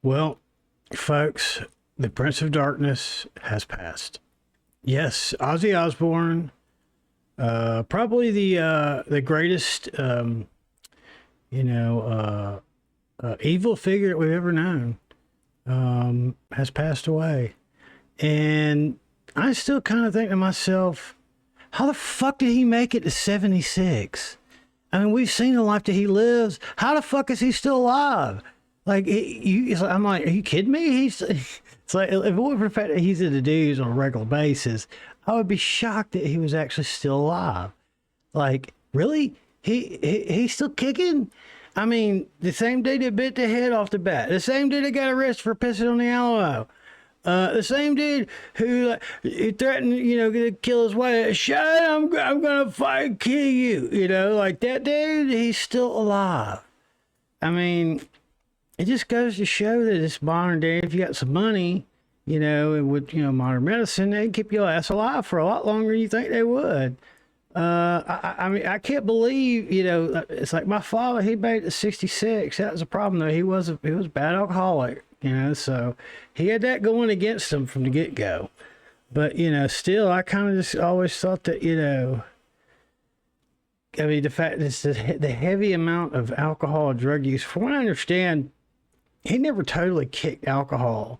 Well, folks, the Prince of Darkness has passed. Yes, Ozzy Osbourne, probably the greatest, evil figure that we've ever known, has passed away. And I still kind of think to myself, how the fuck did he make it to 76? I mean, we've seen the life that he lives. How the fuck is he still alive? Like, I'm like, are you kidding me? It's like, if it weren't for the fact that he's at the dudes on a regular basis, I would be shocked that he was actually still alive. Like, really? He's still kicking? I mean, the same dude that bit the head off the bat, the same dude that got arrested for pissing on the Alamo, the same dude who threatened, to kill his wife. Shut up, I'm gonna fight and kill you. Like that dude, he's still alive. I mean, it just goes to show that it's modern day. If you got some money, with modern medicine, they keep your ass alive for a lot longer than you think they would. I mean, I can't believe, it's like my father, he made it to 66. That was a problem though. He was a bad alcoholic, so he had that going against him from the get go. But, still, I kind of just always thought that, I mean, the fact is the heavy amount of alcohol and drug use, from what I understand, he never totally kicked alcohol.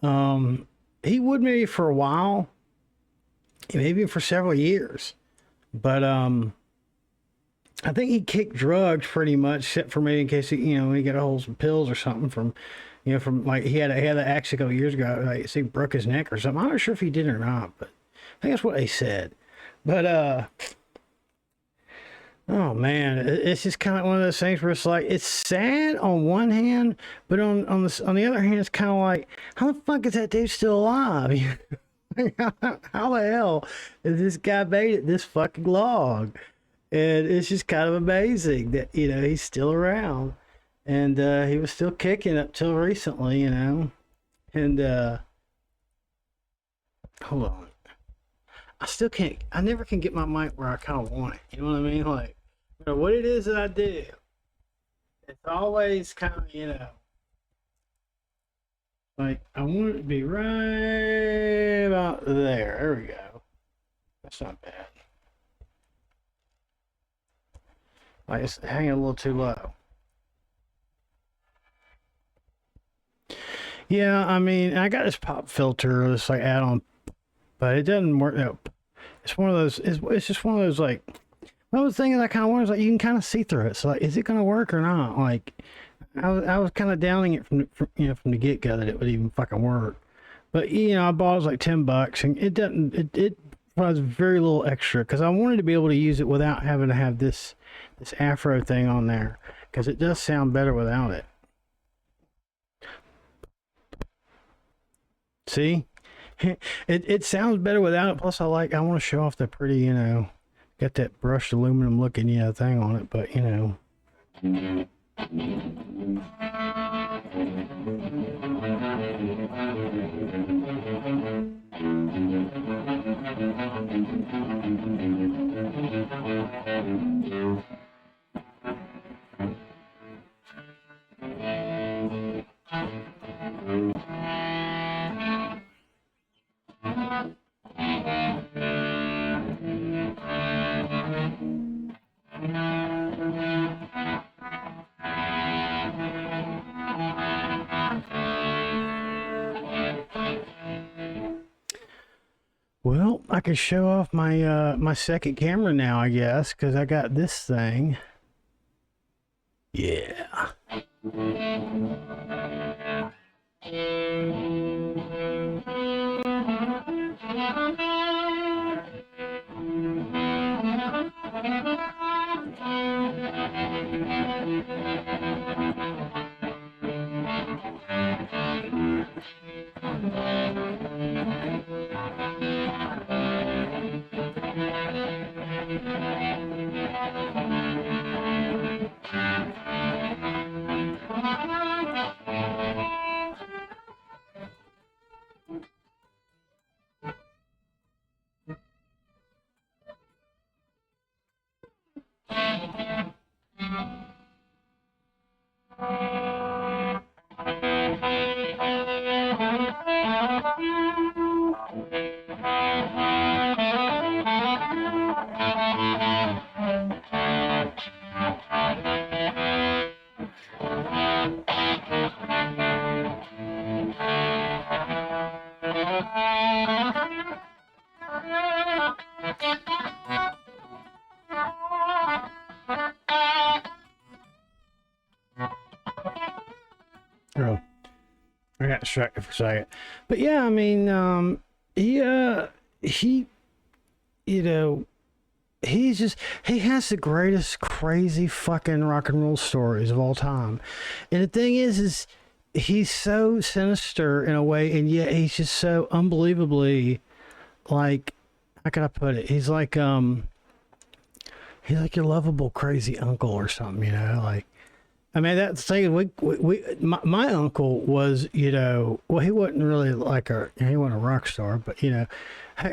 He would maybe for a while, maybe for several years. But I think he kicked drugs pretty much, except for maybe in case he got a hold of some pills or something from like he had an accident a couple years ago. Like he broke his neck or something. I'm not sure if he did or not, but I think that's what they said. But oh man, it's just kind of one of those things where it's like it's sad on one hand, but on the other hand, it's kind of like, how the fuck is that dude still alive? How the hell is this guy made it this fucking long? And it's just kind of amazing that he's still around, and he was still kicking up till recently, and hold on, I never can get my mic where I kind of want it. You know what I mean? Like, what it is that I do, it's always kind of like, I want it to be right about there. There we go. That's not bad. Like, it's hanging a little too low. Yeah, I mean, I got this pop filter, this like add-on, but it doesn't work. It's one of those. It's just one of those like. One of the things I kind of wonder is like you can kind of see through it. So like, is it going to work or not? Like, I was kind of doubting it from the get go that it would even fucking work. But I bought it was like $10, and it doesn't. It provides very little extra because I wanted to be able to use it without having to have this Afro thing on there, because it does sound better without it. See, it sounds better without it. Plus, I want to show off the pretty, got that brushed aluminum looking thing on it, but well, I can show off my my second camera now, I guess, because I got this thing. Yeah. got distracted for a second. But yeah, I mean, he, you know, he has the greatest crazy fucking rock and roll stories of all time. And the thing is he's so sinister in a way, and yet he's just so unbelievably, like, how can I put it? He's like your lovable crazy uncle or something, you know, like. I mean, that's the thing. My uncle was, you know, well, he wasn't really like he wasn't a rock star, but, you know,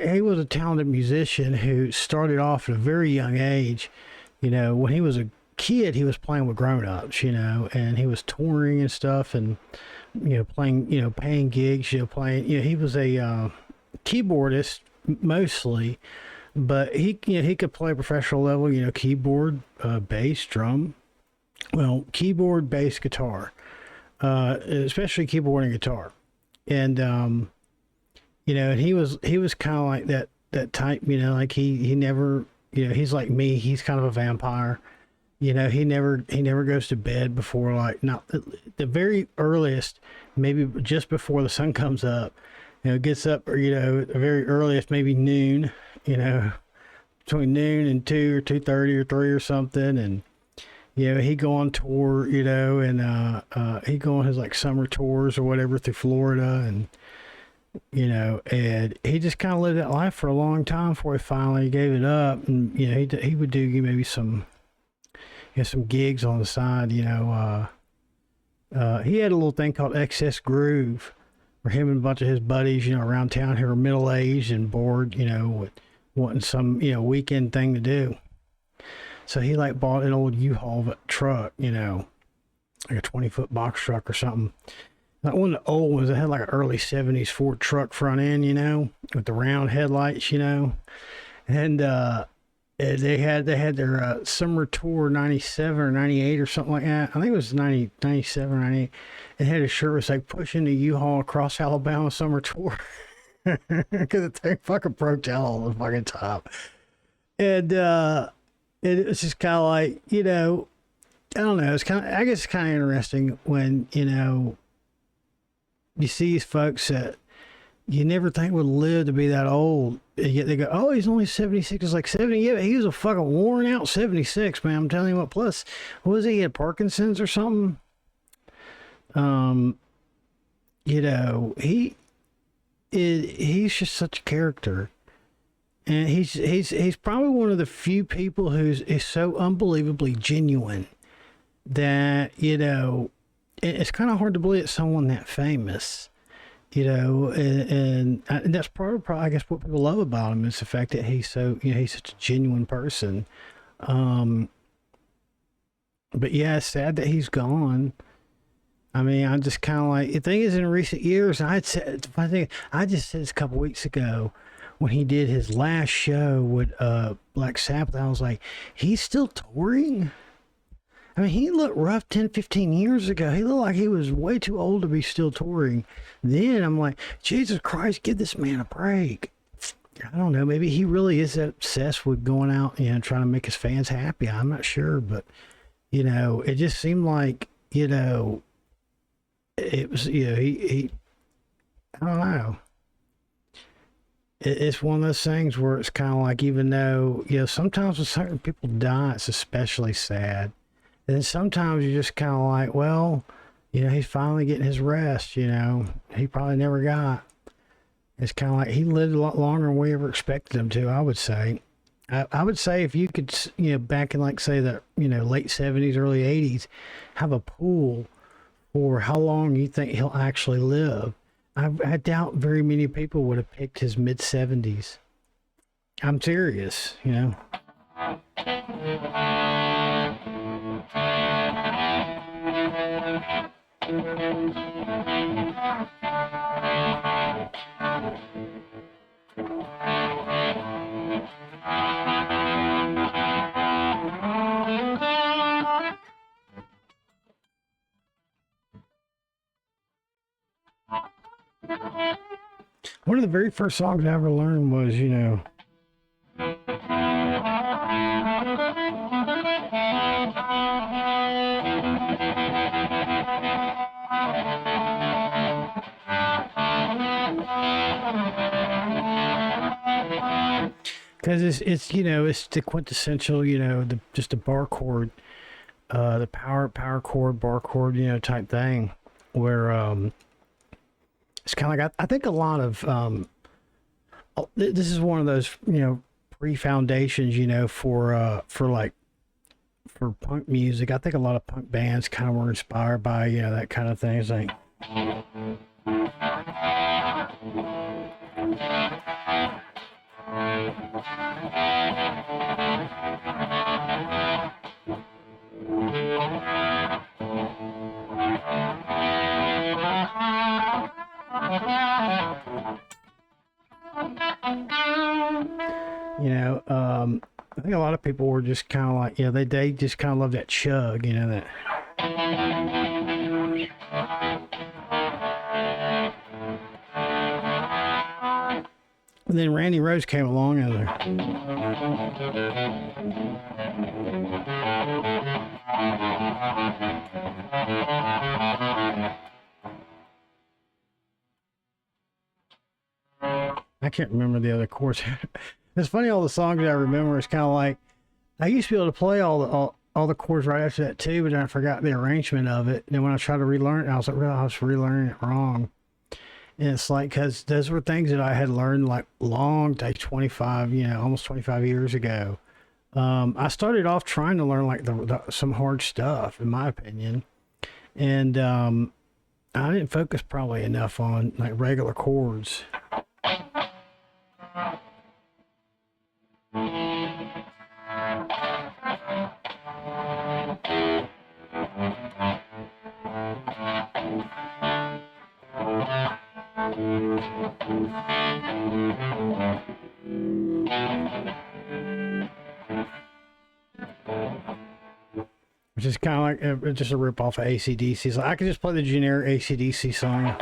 he was a talented musician who started off at a very young age. You know, when he was a kid, he was playing with grown-ups, you know, and he was touring and stuff, and, you know, playing, you know, paying gigs, you know, playing, you know, he was a keyboardist mostly, but he, you know, he could play professional level, you know, keyboard, bass, drum. Well, keyboard, bass, guitar, especially keyboard and guitar, and you know, and he was kind of like that type, you know, like he never, you know, he's like me, he's kind of a vampire, you know, he never goes to bed before, like, not the very earliest, maybe just before the sun comes up, you know, gets up, or, you know, the very earliest maybe noon, you know, between noon and 2 or 2:30 or 3 or something, and. You know, he go on tour, you know, and he go on his like summer tours or whatever through Florida, and, you know, and he just kind of lived that life for a long time before he finally gave it up. And, you know, he would do maybe some, you know, some gigs on the side, you know. He had a little thing called Excess Groove, where him and a bunch of his buddies, you know, around town who were middle-aged and bored, you know, with wanting some, you know, weekend thing to do. So he like bought an old U-Haul truck, you know, like a 20-foot box truck or something. Like one of the old ones that had like an early 70s Ford truck front end, you know, with the round headlights, you know. And they had their summer tour 97 or 98 or something like that. I think it was 97 or 98. It had a shirt that was like pushing the U-Haul across Alabama summer tour. Because the thing fucking broke down all the fucking top. And it was just kind of like, you know, I don't know. It's kind of, I guess it's kind of interesting when, you know, you see these folks that you never think would live to be that old. And yet they go, oh, he's only 76. It's like 70. Yeah, but he was a fucking worn out 76, man. I'm telling you what. Plus, what was he? He had Parkinson's or something? You know, he's just such a character. And he's probably one of the few people is so unbelievably genuine that, you know, it's kind of hard to believe it's someone that famous, you know, and that's probably, I guess, what people love about him is the fact that he's so, you know, he's such a genuine person. But yeah, it's sad that he's gone. I mean, I'm just kind of like, the thing is, in recent years, I just said this a couple weeks ago, when he did his last show with Black Sabbath, I was like, he's still touring? I mean, he looked rough 10, 15 years ago. He looked like he was way too old to be still touring. Then I'm like, Jesus Christ, give this man a break. I don't know, maybe he really is obsessed with going out, you know, trying to make his fans happy. I'm not sure, but, you know, it just seemed like, you know, it was, you know, he I don't know. It's one of those things where it's kind of like, even though, you know, sometimes when certain people die, it's especially sad. And then sometimes you're just kind of like, well, you know, he's finally getting his rest, you know, he probably never got. It's kind of like he lived a lot longer than we ever expected him to, I would say. I would say if you could, you know, back in like, say, the, you know, late 70s, early 80s, have a pool for how long you think he'll actually live. I doubt very many people would have picked his mid-70s. I'm serious, you know. One of the very first songs I ever learned was, you know, because it's you know it's the quintessential you know just the bar chord, the power chord, bar chord, you know, type thing, where it's kind of like I think a lot of this is one of those you know pre-foundations you know for like for punk music. I think a lot of punk bands kind of were inspired by you know that kind of thing. It's like you know, I think a lot of people were just kind of like, you know, they just kind of love that chug, you know, that. And then Randy Rhoads came along and I can't remember the other chords. It's funny, all the songs that I remember is kind of like I used to be able to play all the chords right after that too, but then I forgot the arrangement of it. And then when I tried to relearn it, I was like, I was relearning it wrong. And it's like, because those were things that I had learned like like 25, you know, almost 25 years ago. I started off trying to learn like some hard stuff, in my opinion. And I didn't focus probably enough on like regular chords. Which is kind of like just a rip off of AC/DC. So I could just play the generic AC/DC song.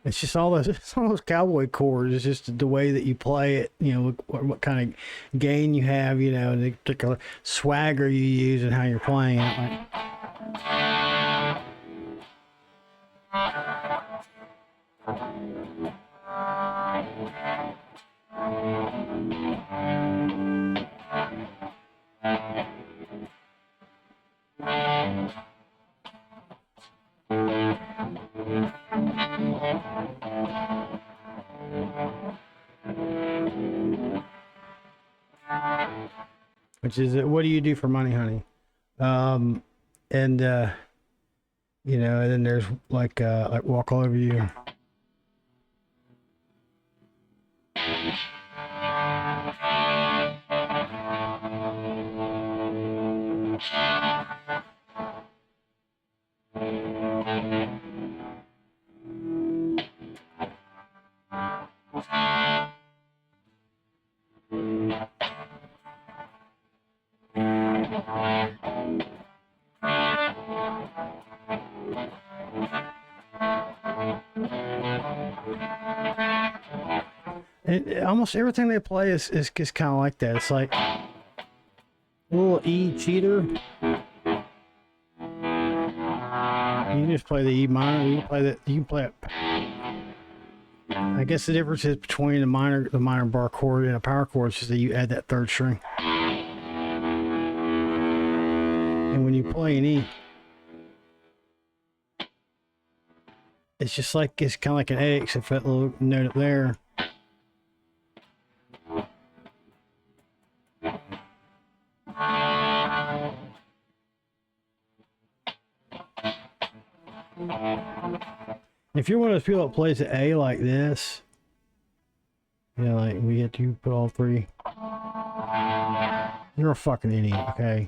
It's just all those cowboy chords. It's just the way that you play it, you know, what kind of gain you have, you know, and the particular swagger you use and how you're playing it. Like, which is what do you do for money, honey? And you know, and then there's like walk all over you. Almost everything they play is kind of like that. It's like a little E cheater. You can just play the E minor. You can play that. You can play it. I guess the difference is between the minor bar chord and a power chord is just that you add that third string. And when you play an E, it's just like it's kind of like an A, except for that little note up there. If you're one of those people that plays the A like this, you know, like we get to put all three, you're a fucking idiot, okay?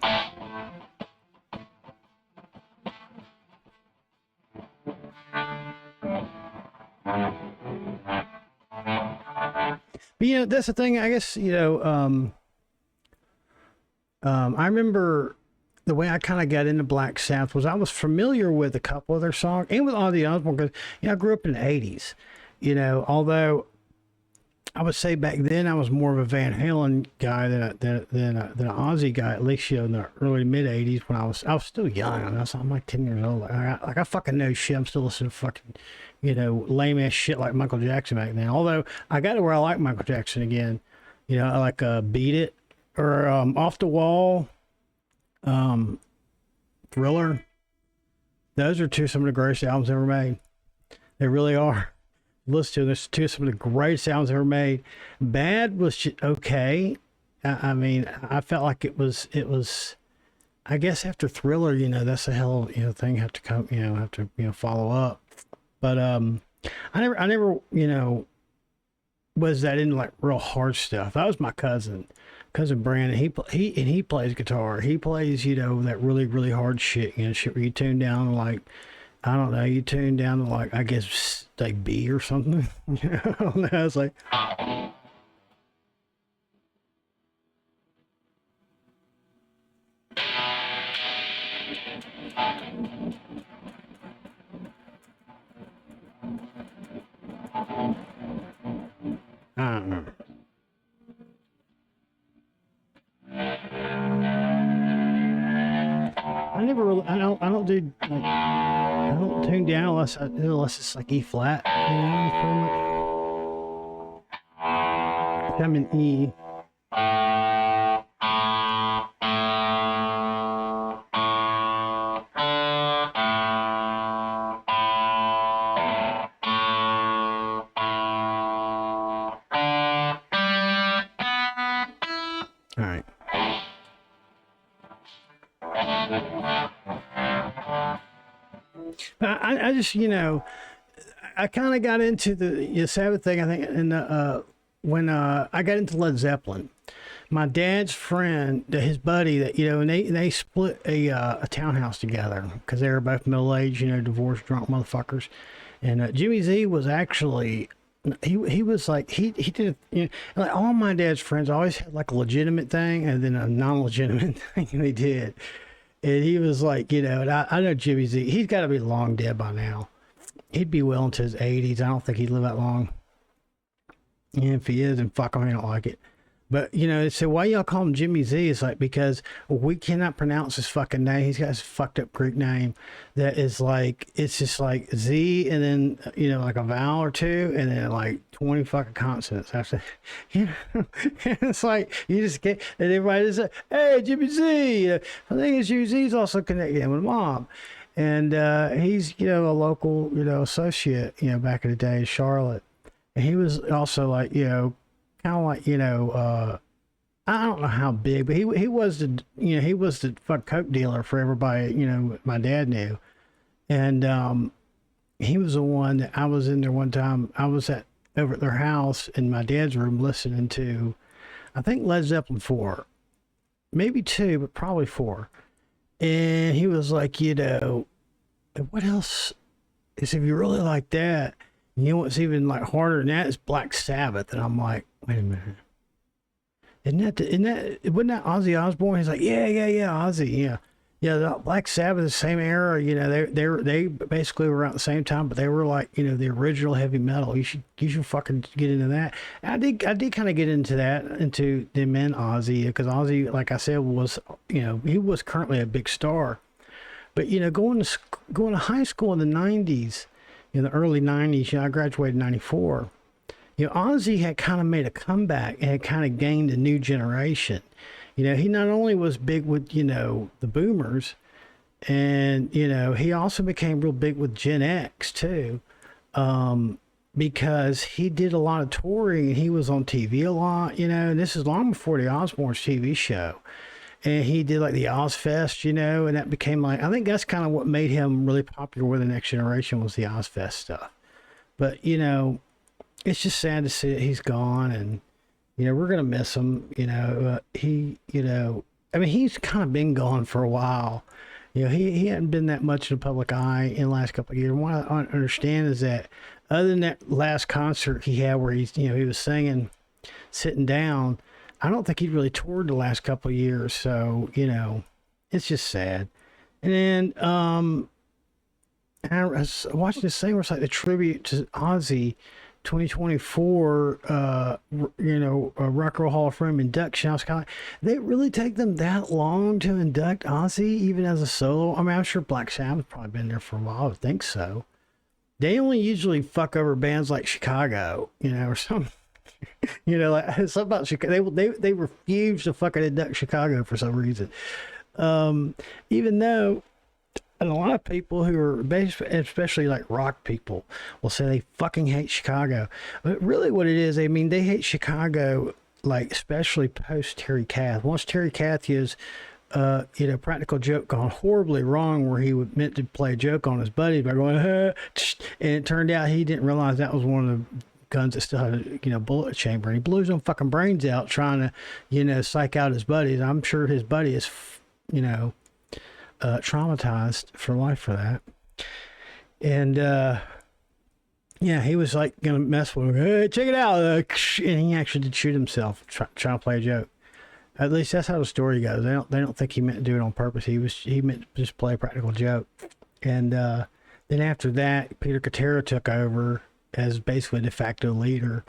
But you know, that's the thing, I guess, you know, I remember the way I kind of got into Black Sabbath was I was familiar with a couple of their songs and with Ozzy Osbourne because, you know, I grew up in the 80s, you know, although I would say back then I was more of a Van Halen guy than an Ozzy guy. At least in the early mid '80s when I was still young. I mean, I'm like 10 years old. I fucking know shit. I'm still listening to fucking lame ass shit like Michael Jackson back then. Although I got to where I like Michael Jackson again. I like Beat It or Off the Wall, um, Thriller. Those are some of the greatest albums ever made. They really are. Listen to this two of some of the greatest albums ever made. Bad was just okay. I mean, I felt like it was. I guess after Thriller, that's a hell of thing you have to come, have to follow up. But I never was that into like real hard stuff. That was my cousin Brandon. He plays guitar. He plays that really really hard shit. Shit where you tune down to like, I don't know, you tune down to like, I guess like B or something. I don't know. It's like. I don't know. I never really, I don't do like, I don't tune down unless it's like E flat, pretty much. I'm in E. All right. I just I kind of got into the Sabbath thing. I think in when I got into Led Zeppelin, my dad's friend, his buddy, that and they split a townhouse together because they were both middle aged, divorced, drunk motherfuckers. And Jimmy Z was actually he was like he did like all my dad's friends always had like a legitimate thing and then a non-legitimate thing they did. And he was like, and I know Jimmy Z, he's got to be long dead by now. He'd be well into his 80s. I don't think he'd live that long. And if he is, then fuck him, I don't like it. But, they say, why y'all call him Jimmy Z? It's like, because we cannot pronounce his fucking name. He's got this fucked up Greek name that is like, it's just like Z and then, like a vowel or two and then like 20 fucking consonants after, it's like, you just get, and everybody is like, hey, Jimmy Z. The thing is, Jimmy Z's also connected with mom. And he's, a local, associate, back in the day in Charlotte. And he was also like, kind of like I don't know how big, but he was he was the fuck coke dealer for everybody my dad knew, and he was the one that I was in there one time. I was over at their house in my dad's room listening to, I think Led Zeppelin 4, maybe 2, but probably 4, and he was like, what else is, if you really like that, what's even like harder than that is Black Sabbath. And I'm like, wait a minute. Wasn't that Ozzy Osbourne? He's like, yeah, Ozzy, yeah. Yeah, the Black Sabbath, the same era, they basically were around the same time, but they were like, the original heavy metal. You should fucking get into that. I did kind of get into that, into them and Ozzy, because Ozzy, like I said, was, he was currently a big star. But, going to high school in the 90s, in the early 90s, I graduated in 94. Ozzy had kind of made a comeback and had kind of gained a new generation. He not only was big with, the boomers, and, he also became real big with Gen X too, because he did a lot of touring and he was on TV a lot, and this is long before the Osbournes TV show. And he did like the Ozfest, and that became like, I think that's kind of what made him really popular with the next generation, was the Ozfest stuff. But, it's just sad to see that he's gone, and, we're going to miss him. I mean, he's kind of been gone for a while. He hadn't been that much in the public eye in the last couple of years. And what I understand is that other than that last concert he had where he's, he was singing, sitting down, I don't think he really toured the last couple of years, so it's just sad. And then I was watching this thing where it's like the tribute to Ozzy 2024, Rock and Roll Hall of Fame induction. I was kind of like, they really take them that long to induct Ozzy, even as a solo? I mean, I'm sure Black Sabbath's probably been there for a while. I would think so. They only usually fuck over bands like Chicago, or something. Like something about Chicago. They refuse to fucking induct Chicago for some reason. Even though, and a lot of people who are especially like rock people will say they fucking hate Chicago. But really what it is, I mean, they hate Chicago, like especially post Terry Kath. Once Terry Kath's practical joke gone horribly wrong, where he meant to play a joke on his buddy by going, and it turned out he didn't realize that was one of the guns that still had a bullet chamber, and he blew his own fucking brains out trying to psych out his buddies. I'm sure his buddy is traumatized for life for that. And he was like gonna mess with him. Hey, check it out, and he actually did shoot himself trying to play a joke. At least that's how the story goes. They don't think he meant to do it on purpose. He meant to just play a practical joke. And then after that, Peter Cetera took over as basically de facto leader.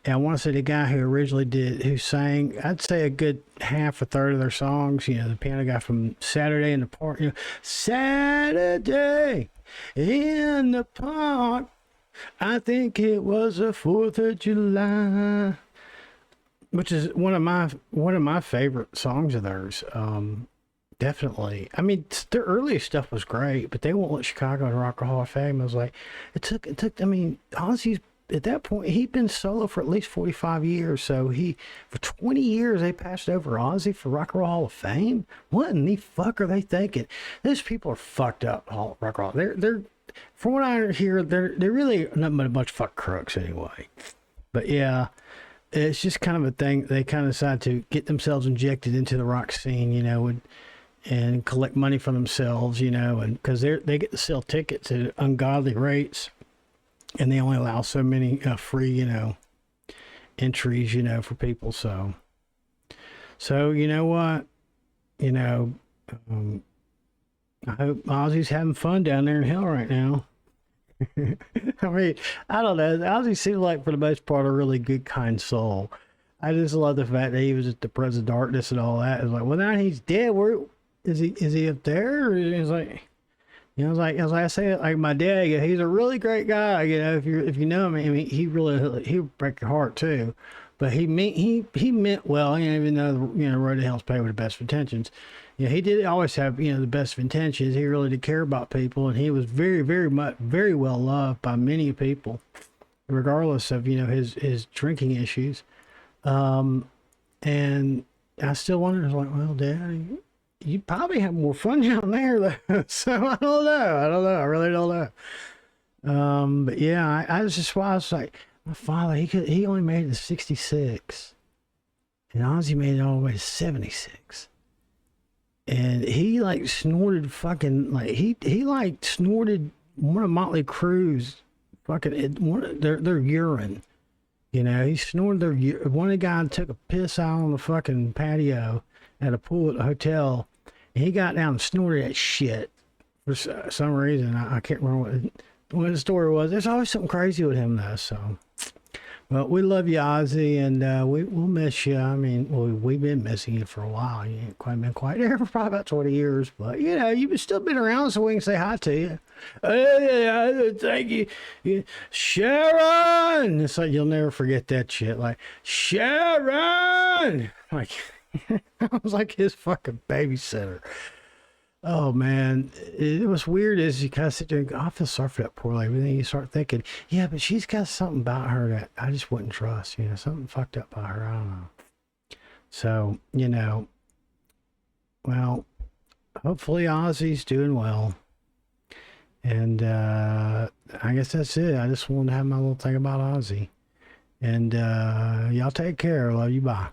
And I want to say the guy who sang, I'd say a good half, a third of their songs, the piano guy from Saturday in the Park, Saturday in the Park, I think it was the 4th of July, which is one of my favorite songs of theirs. Definitely. I mean, their early stuff was great, but they won't let Chicago and Rock and Roll Hall of Fame. I was like, it took, I mean, Ozzy's, at that point, he'd been solo for at least 45 years. So for 20 years, they passed over Ozzy for Rock and Roll Hall of Fame. What in the fuck are they thinking? These people are fucked up. Rock and Roll. They're, from what I hear, they're really nothing but a bunch of fuck crooks anyway. But yeah, it's just kind of a thing. They kind of decided to get themselves injected into the rock scene, and collect money for themselves, and because they get to sell tickets at ungodly rates. And they only allow so many free, entries, for people. So you know what? I hope Ozzy's having fun down there in hell right now. I mean, I don't know. Ozzy seemed like, for the most part, a really good, kind soul. I just love the fact that he was at the Prince of Darkness and all that. It's like, well, now he's dead. Where is he? Is he up there? Or is like... I say, like my dad, he's a really great guy. If you know him, I mean, he'll break your heart too. But he meant well. Even though Road to Hell's paved with the best of intentions, he did always have the best of intentions. He really did care about people, and he was very, very much, very well loved by many people, regardless of his drinking issues. And I still wonder, like, well, Dad, you probably have more fun down there, though. So I don't know. I really don't know. But yeah, I was just, why I was like, my father, he only made it to 66, and Ozzy made it all the way to 76, and he like snorted fucking, like he like snorted one of Motley Crue's fucking their urine. He snorted their urine. One of the guys took a piss out on the fucking patio at a pool at a hotel. And he got down and snorted that shit for some reason. I can't remember what the story was. There's always something crazy with him, though. So, well, we love you, Ozzy, and we'll miss you. I mean, we've been missing you for a while. You ain't been quite there for probably about 20 years, but you've still been around, so we can say hi to you. Thank you, Sharon. It's like you'll never forget that shit. Like, Sharon, like. I was like his fucking babysitter. Oh man, it was weird as you kind of sit there and go, I feel sorry for that poor lady. And then you start thinking, yeah, but she's got something about her that I just wouldn't trust. Something fucked up by her. I don't know. So, well, hopefully Ozzy's doing well. And I guess that's it. I just wanted to have my little thing about Ozzy. And y'all take care. Love you. Bye.